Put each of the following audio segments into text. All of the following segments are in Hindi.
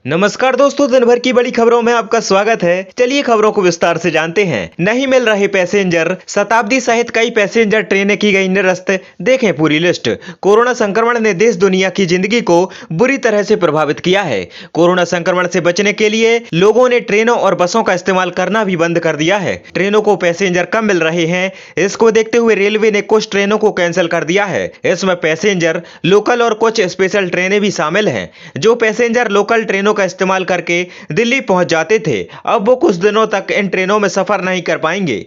नमस्कार दोस्तों, दिन भर की बड़ी खबरों में आपका स्वागत है। चलिए खबरों को विस्तार से जानते हैं। नहीं मिल रहे पैसेंजर, शताब्दी सहित कई पैसेंजर ट्रेनें की गई निरस्त। देखें पूरी लिस्ट। कोरोना संक्रमण ने देश दुनिया की जिंदगी को बुरी तरह से प्रभावित किया है। कोरोना संक्रमण से बचने के लिए लोगों ने ट्रेनों और बसों का इस्तेमाल करना भी बंद कर दिया है। ट्रेनों को पैसेंजर कम मिल रहे हैं, इसको देखते हुए रेलवे ने कुछ ट्रेनों को कैंसिल कर दिया है। इसमें पैसेंजर, लोकल और कुछ स्पेशल ट्रेनें भी शामिल हैं। जो पैसेंजर लोकल ट्रेनों का इस्तेमाल करके दिल्ली पहुंच जाते थे, अब वो कुछ दिनों तक इन ट्रेनों में सफर नहीं कर पाएंगे।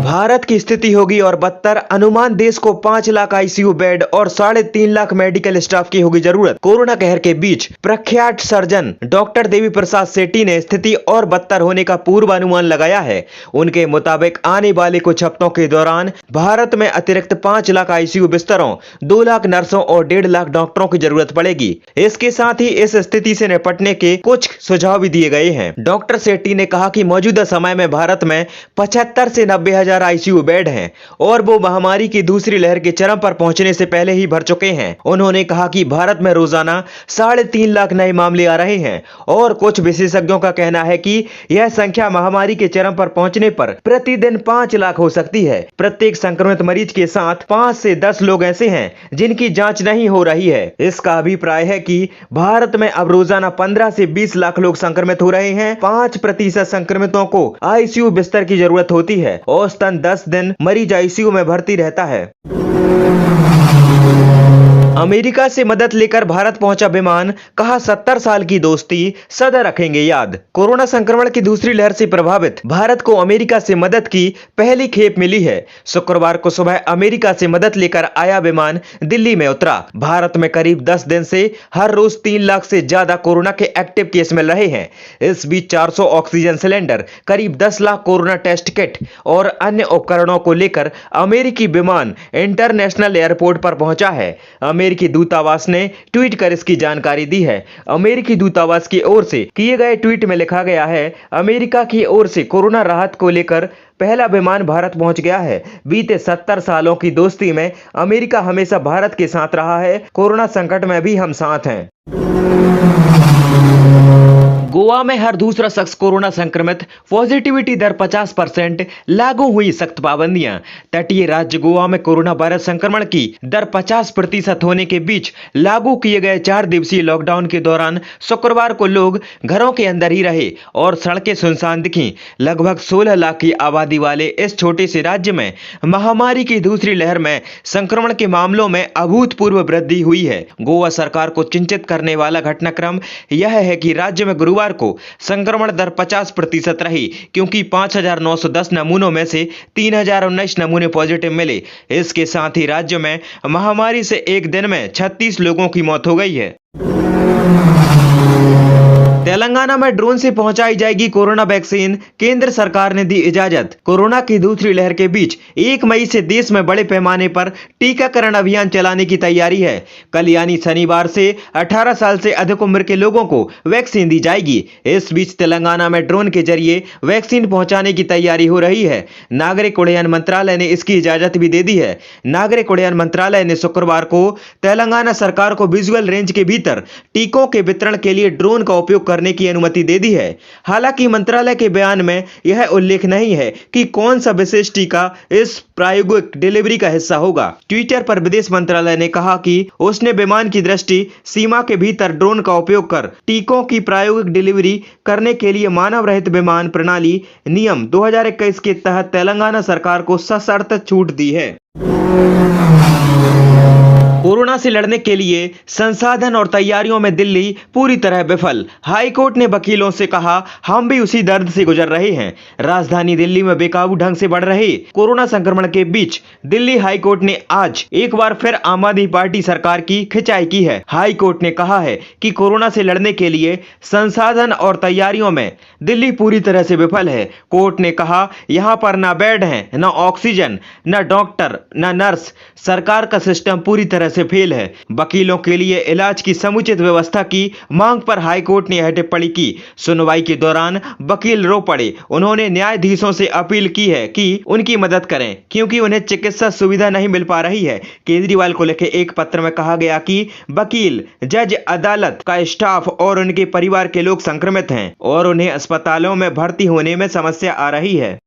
भारत की स्थिति होगी और बदतर। अनुमान देश को 5 लाख आईसीयू बेड और 3.5 लाख मेडिकल स्टाफ की होगी जरूरत। कोरोना कहर के बीच प्रख्यात सर्जन डॉक्टर देवी प्रसाद सेठी ने स्थिति और बदतर होने का पूर्वानुमान लगाया है। उनके मुताबिक आने वाले कुछ हफ्तों के दौरान भारत में अतिरिक्त 5 लाख आईसीयू बिस्तरों, 2 लाख नर्सों और 1.5 लाख डॉक्टरों की जरूरत पड़ेगी। इसके साथ ही इस स्थिति से निपटने के कुछ सुझाव भी दिए गए हैं। डॉक्टर सेठी ने कहा कि मौजूदा समय में भारत में 75 से 90 हजार आईसीयू बेड हैं और वो महामारी की दूसरी लहर के चरम पर पहुंचने से पहले ही भर चुके हैं। उन्होंने कहा कि भारत में रोजाना 3.5 लाख नए मामले आ रहे हैं और कुछ विशेषज्ञों का कहना है कि यह संख्या महामारी के चरम पर पहुंचने पर प्रतिदिन 5 लाख हो सकती है। प्रत्येक संक्रमित मरीज के साथ 5 से 10 लोग ऐसे हैं जिनकी जांच नहीं हो रही है। इसका अभिप्राय है कि भारत में अब रोजाना 15 से 20 लाख लोग संक्रमित हो रहे हैं। 5% संक्रमितों को आईसीयू बिस्तर की जरूरत होती है। औसतन 10 दिन मरीज आईसीयू में भर्ती रहता है। अमेरिका से मदद लेकर भारत पहुंचा विमान, कहा 70 साल की दोस्ती सदा रखेंगे याद। कोरोना संक्रमण की दूसरी लहर से प्रभावित भारत को अमेरिका से मदद की पहली खेप मिली है। शुक्रवार को सुबह अमेरिका से मदद लेकर आया विमान दिल्ली में उतरा। भारत में करीब 10 दिन से हर रोज 3 लाख से ज्यादा कोरोना के एक्टिव केस मिल रहे हैं। इस बीच 400 ऑक्सीजन सिलेंडर, करीब 10 लाख कोरोना टेस्ट किट और अन्य उपकरणों को लेकर अमेरिकी विमान इंटरनेशनल एयरपोर्ट पर पहुंचा है। अमेरिकी दूतावास ने ट्वीट कर इसकी जानकारी दी है। अमेरिकी दूतावास की ओर से किए गए ट्वीट में लिखा गया है, अमेरिका की ओर से कोरोना राहत को लेकर पहला विमान भारत पहुंच गया है। बीते 70 सालों की दोस्ती में अमेरिका हमेशा भारत के साथ रहा है। कोरोना संकट में भी हम साथ हैं। गोवा में हर दूसरा शख्स कोरोना संक्रमित, पॉजिटिविटी दर 50%, लागू हुई सख्त पाबंदियां। तटीय राज्य गोवा में कोरोना वायरस संक्रमण की दर 50% होने के बीच लागू किए गए 4 दिवसीय लॉकडाउन के दौरान शुक्रवार को लोग घरों के अंदर ही रहे और सड़कें सुनसान दिखीं। लगभग 16 लाख की आबादी वाले इस छोटे से राज्य में महामारी की दूसरी लहर में संक्रमण के मामलों में अभूतपूर्व वृद्धि हुई है। गोवा सरकार को चिंतित करने वाला घटनाक्रम यह है कि राज्य में गुरुवार को संक्रमण दर 50% रही, क्योंकि 5,910 नमूनों में से 3,019 नमूने पॉजिटिव मिले। इसके साथ ही राज्य में महामारी से एक दिन में 36 लोगों की मौत हो गई है। तेलंगाना में ड्रोन से पहुंचाई जाएगी कोरोना वैक्सीन, केंद्र सरकार ने दी इजाजत। कोरोना की दूसरी लहर के बीच 1 मई से देश में बड़े पैमाने पर टीकाकरण अभियान चलाने की तैयारी है। कल यानी शनिवार से 18 साल से अधिक उम्र के लोगों को वैक्सीन दी जाएगी। इस बीच तेलंगाना में ड्रोन के जरिए वैक्सीन पहुंचाने की तैयारी हो रही है। नागरिक उड्डयन मंत्रालय ने इसकी इजाजत भी दे दी है। नागरिक उड्डयन मंत्रालय ने शुक्रवार को तेलंगाना सरकार को विजुअल रेंज के भीतर टीकों के वितरण के लिए ड्रोन का उपयोग करने की अनुमति दे दी है। हालांकि मंत्रालय के बयान में यह उल्लेख नहीं है कि कौन सा विशेष टीका इस प्रायोगिक डिलीवरी का हिस्सा होगा। ट्विटर पर विदेश मंत्रालय ने कहा कि उसने विमान की दृष्टि सीमा के भीतर ड्रोन का उपयोग कर टीकों की प्रायोगिक डिलीवरी करने के लिए मानव रहित विमान प्रणाली नियम 2021 के तहत तेलंगाना सरकार को सशर्त छूट दी है। कोरोना से लड़ने के लिए संसाधन और तैयारियों में दिल्ली पूरी तरह विफल। हाईकोर्ट ने वकीलों से कहा, हम भी उसी दर्द से गुजर रहे हैं। राजधानी दिल्ली में बेकाबू ढंग से बढ़ रहे कोरोना संक्रमण के बीच दिल्ली हाईकोर्ट ने आज एक बार फिर आम आदमी पार्टी सरकार की खिंचाई की है। हाईकोर्ट ने कहा है कि कोरोना से लड़ने के लिए संसाधन और तैयारियों में दिल्ली पूरी तरह से विफल है। कोर्ट ने कहा, यहाँ पर न बेड है, न ऑक्सीजन, न डॉक्टर, न नर्स। सरकार का सिस्टम पूरी तरह से फेल है। वकीलों के लिए इलाज की समुचित व्यवस्था की मांग पर हाईकोर्ट ने यह टिप्पणी की। सुनवाई के दौरान वकील रो पड़े। उन्होंने न्यायाधीशों से अपील की है कि उनकी मदद करें क्योंकि उन्हें चिकित्सा सुविधा नहीं मिल पा रही है। केजरीवाल को लिखे एक पत्र में कहा गया कि वकील, जज, अदालत का स्टाफ और उनके परिवार के लोग संक्रमित हैं और उन्हें अस्पतालों में भर्ती होने में समस्या आ रही है।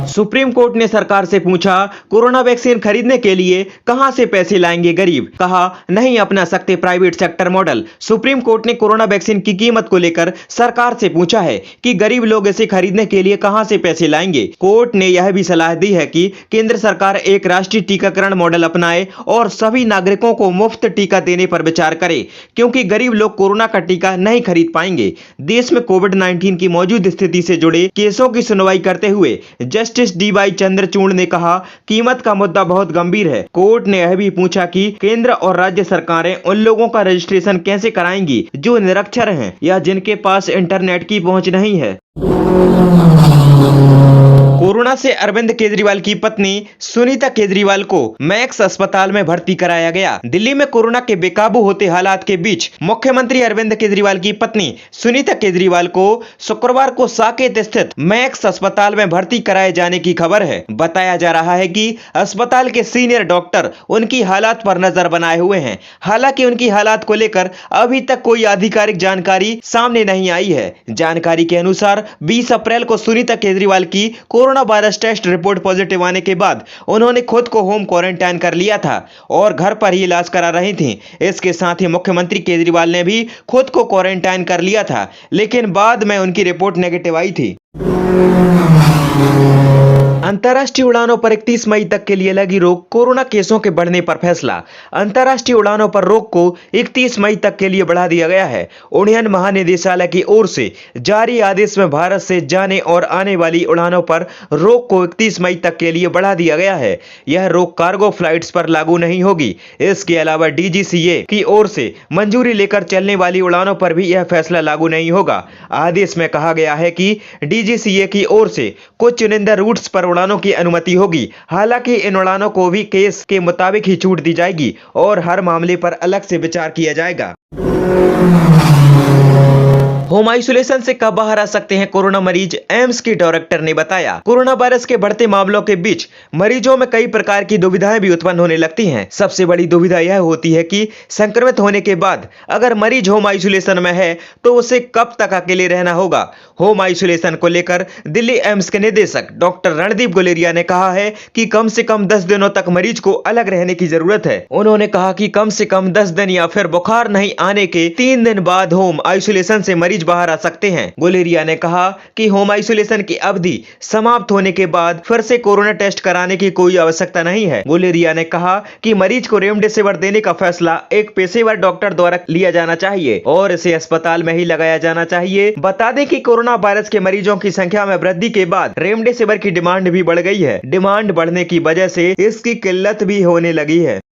सुप्रीम कोर्ट ने सरकार से पूछा, कोरोना वैक्सीन खरीदने के लिए कहां से पैसे लाएंगे गरीब? कहा, नहीं अपना सकते private sector model. Supreme court ने कोरोना वैक्सीन की कीमत को लेकर सरकार से पूछा है कि गरीब लोग इसे खरीदने के लिए कहां से पैसे लाएंगे। कोर्ट ने यह भी सलाह दी है कि केंद्र सरकार एक राष्ट्रीय टीकाकरण मॉडल अपनाए और सभी नागरिकों को मुफ्त टीका देने पर विचार करे, क्योंकि गरीब लोग कोरोना का टीका नहीं खरीद पाएंगे। देश में कोविड-19 की मौजूद स्थिति से जुड़े केसों की सुनवाई करते हुए जस्टिस डी.वाई. चंद्रचूड़ ने कहा, कीमत का मुद्दा बहुत गंभीर है। कोर्ट ने यह भी पूछा कि केंद्र और राज्य सरकारें उन लोगों का रजिस्ट्रेशन कैसे कराएंगी जो निरक्षर हैं या जिनके पास इंटरनेट की पहुंच नहीं है। कोरोना से अरविंद केजरीवाल की पत्नी सुनीता केजरीवाल को मैक्स अस्पताल में भर्ती कराया गया। दिल्ली में कोरोना के बेकाबू होते हालात के बीच मुख्यमंत्री अरविंद केजरीवाल की पत्नी सुनीता केजरीवाल को शुक्रवार को साकेत स्थित मैक्स अस्पताल में भर्ती कराए जाने की खबर है। बताया जा रहा है कि अस्पताल के सीनियर डॉक्टर उनकी हालात पर नजर बनाए हुए हैं। हालांकि उनकी हालात को लेकर अभी तक कोई आधिकारिक जानकारी सामने नहीं आई है। जानकारी के अनुसार 20 अप्रैल को सुनीता केजरीवाल की corona virus test report positive आने के बाद उन्होंने खुद को होम क्वारंटाइन कर लिया था और घर पर ही इलाज करा रही थीं। इसके साथ ही मुख्यमंत्री केजरीवाल ने भी खुद को क्वारंटाइन कर लिया था, लेकिन बाद में उनकी रिपोर्ट नेगेटिव आई थी। अंतर्राष्ट्रीय उड़ानों पर 31 मई तक के लिए लगी रोक, कोरोना केसों के बढ़ने पर फैसला। अंतर्राष्ट्रीय उड़ानों पर रोक को 31 मई तक के लिए बढ़ा दिया गया है। उड़ान महानिदेशालय की ओर से जारी आदेश में भारत से जाने और आने वाली उड़ानों पर रोक को 31 मई तक के लिए बढ़ा दिया गया है। यह रोक कार्गो फ्लाइट्स पर लागू नहीं होगी। इसके अलावा DGCA की ओर से मंजूरी लेकर चलने वाली उड़ानों पर भी यह फैसला लागू नहीं होगा। आदेश में कहा गया है कि DGCA की ओर से कुछ चुनिंदा रूट्स पर उड़ानों की अनुमति होगी। हालांकि इन उड़ानों को भी केस के मुताबिक ही छूट दी जाएगी और हर मामले पर अलग से विचार किया जाएगा। होम आइसोलेशन से कब बाहर आ सकते हैं कोरोना मरीज? एम्स के डायरेक्टर ने बताया, कोरोना वायरस के बढ़ते मामलों के बीच मरीजों में कई प्रकार की दुविधाएं भी उत्पन्न होने लगती हैं। सबसे बड़ी दुविधा यह होती है कि संक्रमित होने के बाद अगर मरीज होम आइसोलेशन में है तो उसे कब तक अकेले रहना होगा। होम आइसोलेशन को लेकर दिल्ली एम्स के निदेशक डॉक्टर रणदीप गुलेरिया ने कहा है कि कम से कम 10 दिनों तक मरीज को अलग रहने की जरूरत है। उन्होंने कहा कि कम से कम 10 दिन या फिर बुखार नहीं आने के 3 दिन बाद होम आइसोलेशन से मरीज बाहर आ सकते हैं। गुलेरिया ने कहा कि होम आइसोलेशन की अवधि समाप्त होने के बाद फिर से कोरोना टेस्ट कराने की कोई आवश्यकता नहीं है। गुलेरिया ने कहा कि मरीज को रेमडेसिविर देने का फैसला एक पेशेवर डॉक्टर द्वारा लिया जाना चाहिए और इसे अस्पताल में ही लगाया जाना चाहिए। बता दें कि कोरोना वायरस के मरीजों की संख्या में वृद्धि के बाद रेमडेसिविर की डिमांड भी बढ़ गई है। डिमांड बढ़ने की वजह से इसकी किल्लत भी होने लगी है।